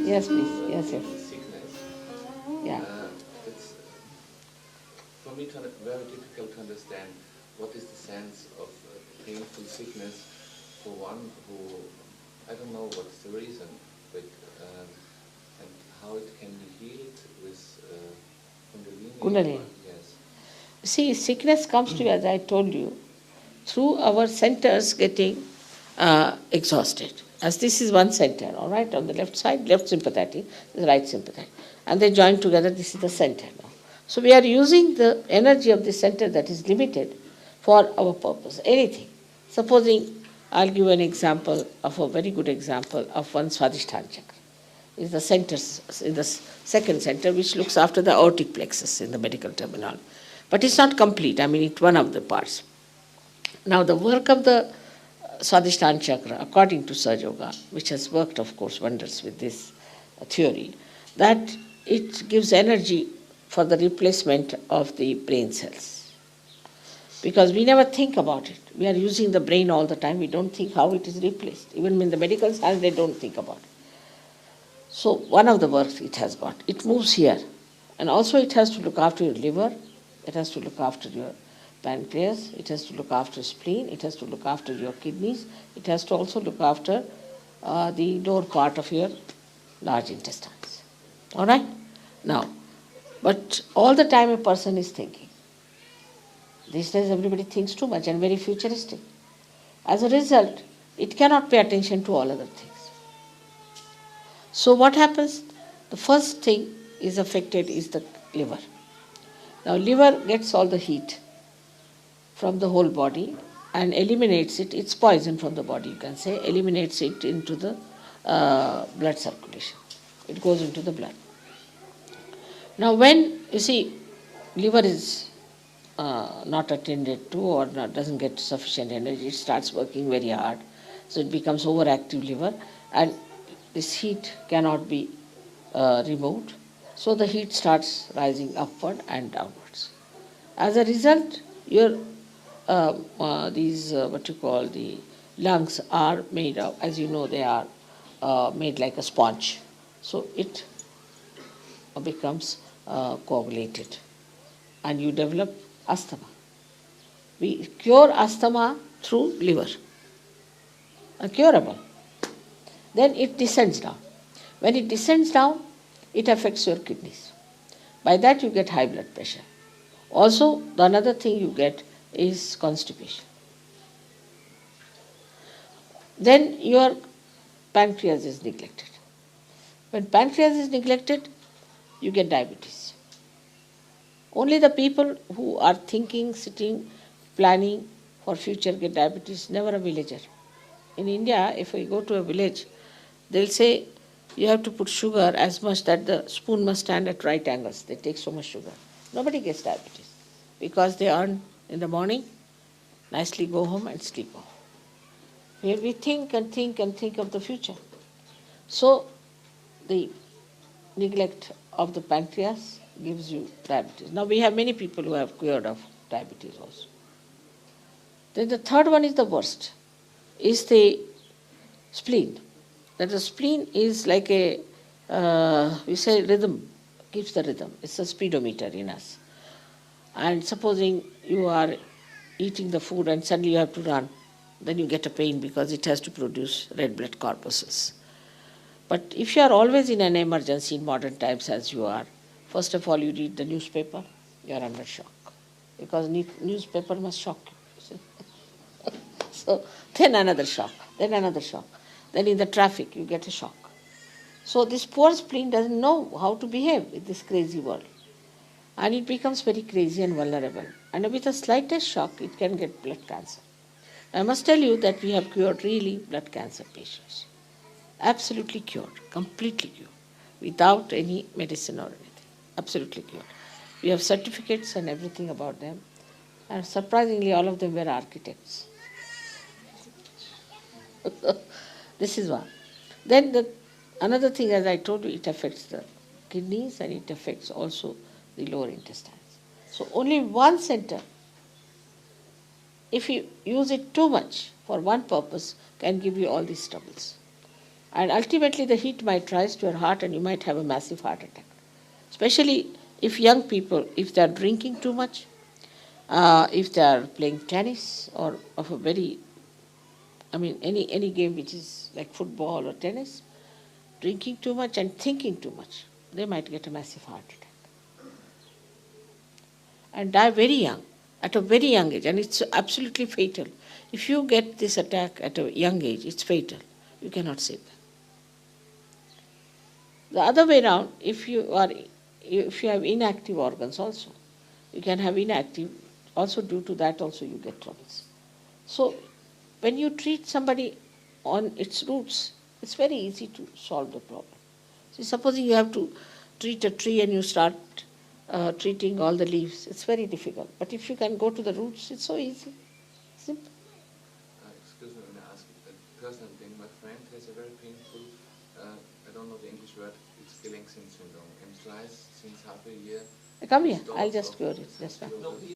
Yes, to please. Yes, yes. sickness. Yeah. It's for me very difficult to understand what is the sense of painful sickness for one who, I don't know what's the reason, but and how it can be healed with Kundalini. Or, Kundalini. yes. See, sickness comes to you, as I told you, through our centers getting exhausted. As this is one center, all right, on the left side, left sympathetic, the right sympathetic. And they join together, this is the center now. So we are using the energy of the center that is limited for our purpose, anything. Supposing, I'll give an example of a very good example of one Swadishthan chakra. Is the center, in the second center, which looks after the aortic plexus in the medical terminology. But it's not complete, I mean, it's one of the parts. Now, the work of the Swadishthan chakra, according to Sahaja Yoga, which has worked, of course, wonders with this theory, that it gives energy for the replacement of the brain cells. Because we never think about it. We are using the brain all the time. We don't think how it is replaced. Even in the medical science, they don't think about it. So one of the works it has got, it moves here. And also it has to look after your liver, it has to look after your pancreas, it has to look after spleen, it has to look after your kidneys, it has to also look after the lower part of your large intestines. All right? Now, but all the time a person is thinking. These days everybody thinks too much and very futuristic. As a result, it cannot pay attention to all other things. So what happens? The first thing is affected is the liver. Now liver gets all the heat from the whole body and eliminates it. It's poison from the body, you can say, eliminates it into the blood circulation. It goes into the blood. Now when, you see, liver is not attended to or doesn't get sufficient energy, it starts working very hard. So it becomes overactive liver and this heat cannot be removed. So the heat starts rising upward and downwards. As a result, your what you call the lungs are made of, as you know, they are made like a sponge. So it becomes coagulated and you develop asthma. We cure asthma through liver, curable. Then it descends down. When it descends down, it affects your kidneys. By that you get high blood pressure. Also, the another thing you get is constipation. Then your pancreas is neglected. When pancreas is neglected, you get diabetes. Only the people who are thinking, sitting, planning for future get diabetes, never a villager. In India, if we go to a village, they'll say you have to put sugar as much that the spoon must stand at right angles. They take so much sugar. Nobody gets diabetes because they earn in the morning, nicely go home and sleep off. Here we think and think and think of the future. So the neglect of the pancreas gives you diabetes. Now we have many people who have cured of diabetes also. Then the third one is the worst, is the spleen. That the spleen is like a, we say rhythm, keeps the rhythm. It's a speedometer in us. And supposing you are eating the food and suddenly you have to run, then you get a pain because it has to produce red blood corpuscles. But if you are always in an emergency in modern times as you are, first of all you read the newspaper, you are under shock. Because newspaper must shock you. So then another shock, then another shock. Then in the traffic you get a shock. So this poor spleen doesn't know how to behave in this crazy world. And it becomes very crazy and vulnerable. And with the slightest shock, it can get blood cancer. I must tell you that we have cured really blood cancer patients. Absolutely cured, completely cured, without any medicine or anything. Absolutely cured. We have certificates and everything about them. And surprisingly, all of them were architects. This is one. Then another thing, as I told you, it affects the kidneys and it affects also the lower intestines. So only one center, if you use it too much for one purpose, can give you all these troubles. And ultimately the heat might rise to your heart and you might have a massive heart attack. Especially if young people, if they are drinking too much, if they are playing tennis or of a very, any game which is like football or tennis, drinking too much and thinking too much, they might get a massive heart attack and die very young, at a very young age, and it's absolutely fatal. If you get this attack at a young age, it's fatal. You cannot save them. The other way around, if you have inactive organs also, you can have inactive, also due to that also you get troubles. So when you treat somebody on its roots, it's very easy to solve the problem. See, supposing you have to treat a tree and you start treating all the leaves, it's very difficult. But if you can go to the roots, it's so easy, simple. Excuse me, when I ask a personal thing, my friend has a very painful, I don't know the English word, it's Gelenksen syndrome, and tries since half a year. Come here, I'll just cure it. Just now. No,